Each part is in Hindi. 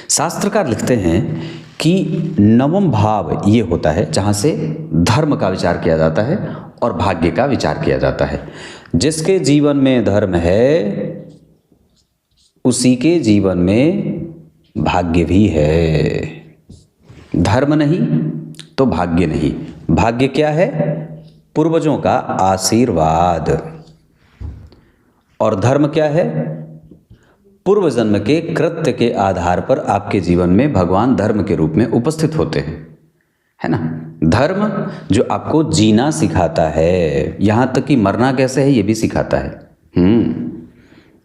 शास्त्रकार लिखते हैं कि नवम भाव ये होता है जहाँ से धर्म का विचार किया जाता है और भाग्य का विचार किया जाता है। जिसके जीवन में धर्म है उसी के जीवन में भाग्य भी है। धर्म नहीं तो भाग्य नहीं। भाग्य क्या है? पूर्वजों का आशीर्वाद। और धर्म क्या है? पूर्व जन्म के कृत्य के आधार पर आपके जीवन में भगवान धर्म के रूप में उपस्थित होते हैं, है ना। धर्म जो आपको जीना सिखाता है, यहाँ तक कि मरना कैसे है ये भी सिखाता है।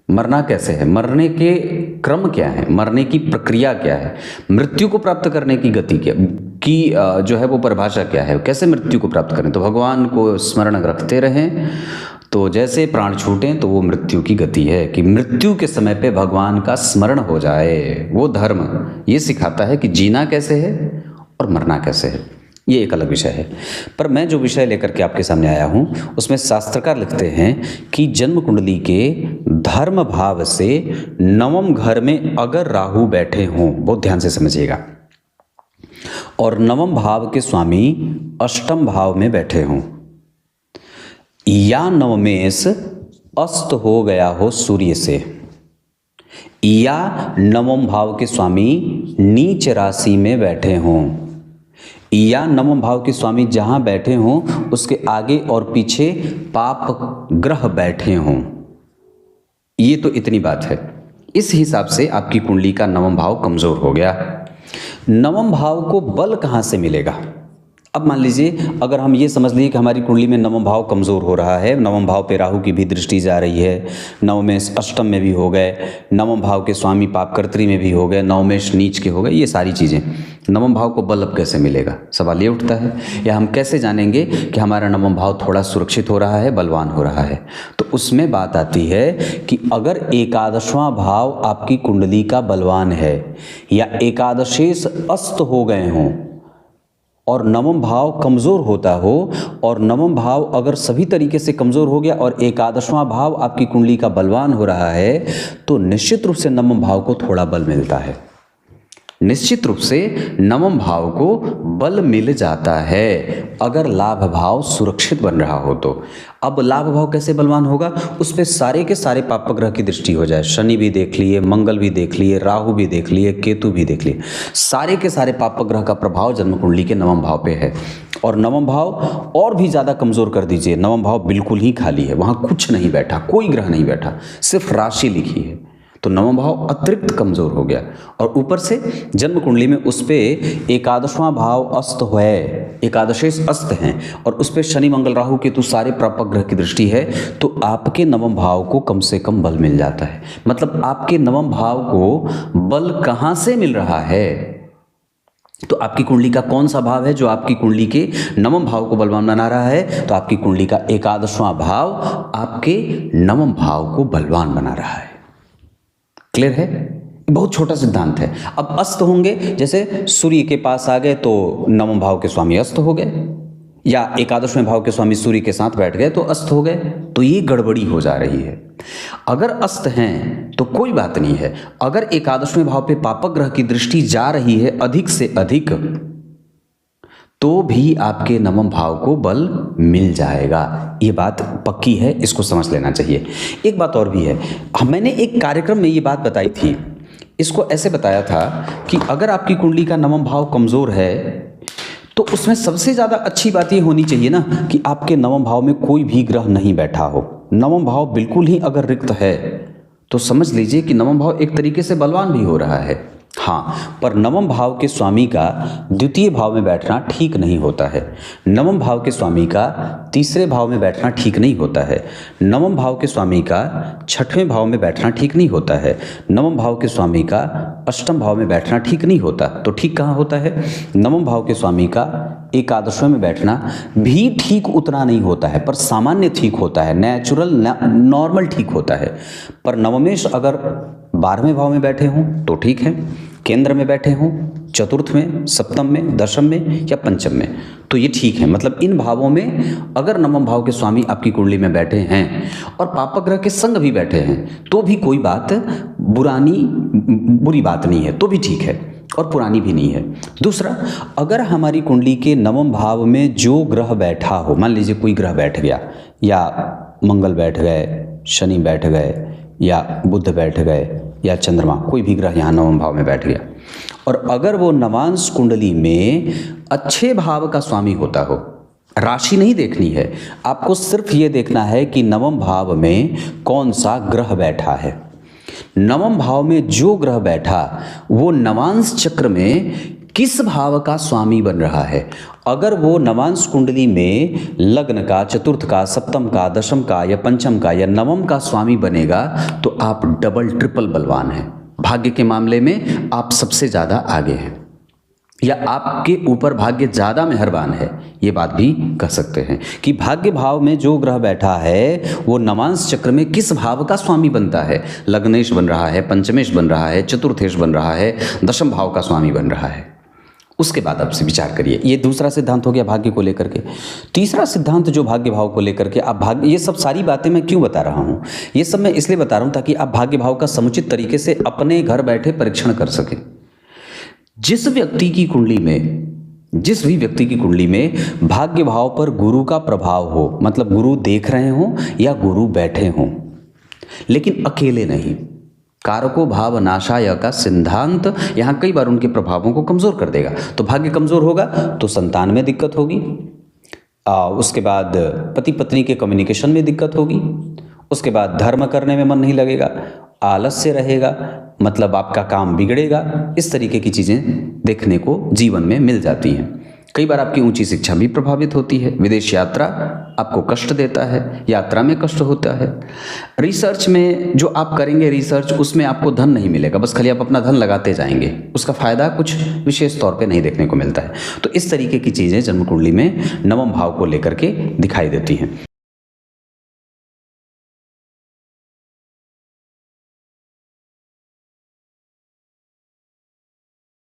मरना कैसे है, मरने के क्रम क्या है, मरने की प्रक्रिया क्या है, मृत्यु को प्राप्त करने की गति क्या की जो है वो परिभाषा क्या है, कैसे मृत्यु को प्राप्त करें। तो भगवान को स्मरण रखते रहें तो जैसे प्राण छूटें तो वो मृत्यु की गति है कि मृत्यु के समय पे भगवान का स्मरण हो जाए। वो धर्म ये सिखाता है कि जीना कैसे है और मरना कैसे है। ये एक अलग विषय है। पर मैं जो विषय लेकर के आपके सामने आया हूँ उसमें शास्त्रकार लिखते हैं कि जन्म कुंडली के धर्म भाव से नवम घर में अगर राहु बैठे हों, बहुत ध्यान से समझिएगा, और नवम भाव के स्वामी अष्टम भाव में बैठे हों, या नवमेश अस्त हो गया हो सूर्य से, या नवम भाव के स्वामी नीच राशि में बैठे हों, या नवम भाव के स्वामी जहां बैठे हों उसके आगे और पीछे पाप ग्रह बैठे हों। ये तो इतनी बात है। इस हिसाब से आपकी कुंडली का नवम भाव कमजोर हो गया। नवम भाव को बल कहां से मिलेगा? अब मान लीजिए अगर हम ये समझ लिए कि हमारी कुंडली में नवम भाव कमज़ोर हो रहा है, नवम भाव पे राहु की भी दृष्टि जा रही है, नवमेश अष्टम में भी हो गए, नवम भाव के स्वामी पापकर्त्री में भी हो गए, नवमेश नीच के हो गए, ये सारी चीज़ें, नवम भाव को बल अब कैसे मिलेगा? सवाल ये उठता है। या हम कैसे जानेंगे कि हमारा नवम भाव थोड़ा सुरक्षित हो रहा है, बलवान हो रहा है? तो उसमें बात आती है कि अगर एकादशवां भाव आपकी कुंडली का बलवान है या एकादशेश अस्त हो गए हों और नवम भाव कमज़ोर होता हो, और नवम भाव अगर सभी तरीके से कमज़ोर हो गया और एकादशवां भाव आपकी कुंडली का बलवान हो रहा है, तो निश्चित रूप से नवम भाव को थोड़ा बल मिलता है। निश्चित रूप से नवम भाव को बल मिल जाता है अगर लाभ भाव सुरक्षित बन रहा हो तो। अब लाभ भाव कैसे बलवान होगा? उस पे सारे के सारे पापग्रह की दृष्टि हो जाए। शनि भी देख लिए, मंगल भी देख लिए, राहु भी देख लिए, केतु भी देख लिए, सारे के सारे पापग्रह का प्रभाव जन्म कुंडली के नवम भाव पे है। और नवम भाव और भी ज़्यादा कमज़ोर कर दीजिए, नवम भाव बिल्कुल ही खाली है, वहाँ कुछ नहीं बैठा, कोई ग्रह नहीं बैठा, सिर्फ राशि लिखी है, तो नवम भाव अतिरिक्त कमज़ोर हो गया। और ऊपर से जन्म कुंडली में उस पे एकादशवां भाव अस्त है, एकादशेश अस्त हैं, और उस पे शनि मंगल राहु केतु सारे पापग्रह की दृष्टि है, तो आपके नवम भाव को कम से कम बल मिल जाता है। मतलब आपके नवम भाव को बल कहाँ से मिल रहा है? तो आपकी कुंडली का कौन सा भाव है जो आपकी कुंडली के नवम भाव को बलवान बना रहा है? तो आपकी कुंडली का एकादशवां भाव आपके नवम भाव को बलवान बना रहा है। क्लियर है? बहुत छोटा सिद्धांत है। अब अस्त होंगे, जैसे सूर्य के पास आ गए तो नवम भाव के स्वामी अस्त हो गए, या एकादशवें भाव के स्वामी सूर्य के साथ बैठ गए तो अस्त हो गए, तो ये गड़बड़ी हो जा रही है। अगर अस्त हैं तो कोई बात नहीं है। अगर एकादशवें भाव पे पापग्रह की दृष्टि जा रही है अधिक से अधिक, तो भी आपके नवम भाव को बल मिल जाएगा। ये बात पक्की है, इसको समझ लेना चाहिए। एक बात और भी है, मैंने एक कार्यक्रम में ये बात बताई थी, इसको ऐसे बताया था कि अगर आपकी कुंडली का नवम भाव कमज़ोर है तो उसमें सबसे ज़्यादा अच्छी बात ये होनी चाहिए ना कि आपके नवम भाव में कोई भी ग्रह नहीं बैठा हो। नवम भाव बिल्कुल ही अगर रिक्त है तो समझ लीजिए कि नवम भाव एक तरीके से बलवान भी हो रहा है। हाँ, पर नवम भाव के स्वामी का द्वितीय भाव में बैठना ठीक नहीं होता है। नवम भाव के स्वामी का तीसरे भाव में बैठना ठीक नहीं होता है। नवम भाव के स्वामी का छठवें भाव में बैठना ठीक नहीं होता है। नवम भाव के स्वामी का अष्टम भाव में बैठना ठीक नहीं होता। तो ठीक कहाँ होता है? नवम भाव के स्वामी का एकादशवें में बैठना भी ठीक उतना नहीं होता है, पर सामान्य ठीक होता है, नेचुरल नॉर्मल ठीक होता है। पर नवमेश अगर 12वें भाव में बैठे हों तो ठीक है, केंद्र में बैठे हों चतुर्थ में, सप्तम में, दशम में या पंचम में, तो ये ठीक है। मतलब इन भावों में अगर नवम भाव के स्वामी आपकी कुंडली में बैठे हैं और पापग्रह के संग भी बैठे हैं तो भी कोई बात बुरी बात नहीं है, तो भी ठीक है और पुरानी भी नहीं है। दूसरा, अगर हमारी कुंडली के नवम भाव में जो ग्रह बैठा हो, मान लीजिए कोई ग्रह बैठ गया, या मंगल बैठ गए, शनि बैठ गए, या बुध बैठ गए, या चंद्रमा, कोई भी ग्रह यहाँ नवम भाव में बैठ गया, और अगर वो नवांश कुंडली में अच्छे भाव का स्वामी होता हो, राशि नहीं देखनी है, आपको सिर्फ ये देखना है कि नवम भाव में कौन सा ग्रह बैठा है। नवम भाव में जो ग्रह बैठा वो नवांश चक्र में किस भाव का स्वामी बन रहा है। अगर वो नवांश कुंडली में लग्न का, चतुर्थ का, सप्तम का, दशम का या पंचम का या नवम का स्वामी बनेगा तो आप डबल ट्रिपल बलवान हैं। भाग्य के मामले में आप सबसे ज़्यादा आगे हैं, या आपके ऊपर भाग्य ज़्यादा मेहरबान है। ये बात भी कह सकते हैं कि भाग्य भाव में जो ग्रह बैठा है वो नवांश चक्र में किस भाव का स्वामी बनता है। लग्नेश बन रहा है, पंचमेश बन रहा है, चतुर्थेश बन रहा है, दशम भाव का स्वामी बन रहा है। उसके बाद आपसे विचार करिए। ये दूसरा सिद्धांत हो गया भाग्य को लेकर के। तीसरा सिद्धांत जो भाग्य भाव को लेकर के, आप भाग्य, ये सब सारी बातें मैं क्यों बता रहा हूँ, ये सब मैं इसलिए बता रहा हूँ ताकि आप भाग्य भाव का समुचित तरीके से अपने घर बैठे परीक्षण कर सकें। जिस भी व्यक्ति की कुंडली में भाग्य भाव पर गुरु का प्रभाव हो, मतलब गुरु देख रहे हों या गुरु बैठे हों, लेकिन अकेले नहीं, कारको भाव नाशाय का सिद्धांत यहाँ कई बार उनके प्रभावों को कमज़ोर कर देगा। तो भाग्य कमज़ोर होगा तो संतान में दिक्कत होगी, उसके बाद पति पत्नी के कम्युनिकेशन में दिक्कत होगी, उसके बाद धर्म करने में मन नहीं लगेगा, आलस्य रहेगा, मतलब आपका काम बिगड़ेगा। इस तरीके की चीज़ें देखने को जीवन में मिल जाती हैं। कई बार आपकी ऊंची शिक्षा भी प्रभावित होती है। विदेश यात्रा आपको कष्ट देता है, यात्रा में कष्ट होता है। रिसर्च में जो आप करेंगे रिसर्च, उसमें आपको धन नहीं मिलेगा, बस खाली आप अपना धन लगाते जाएंगे, उसका फायदा कुछ विशेष तौर पे नहीं देखने को मिलता है। तो इस तरीके की चीज़ें जन्म कुंडली में नवम भाव को लेकर के दिखाई देती हैं।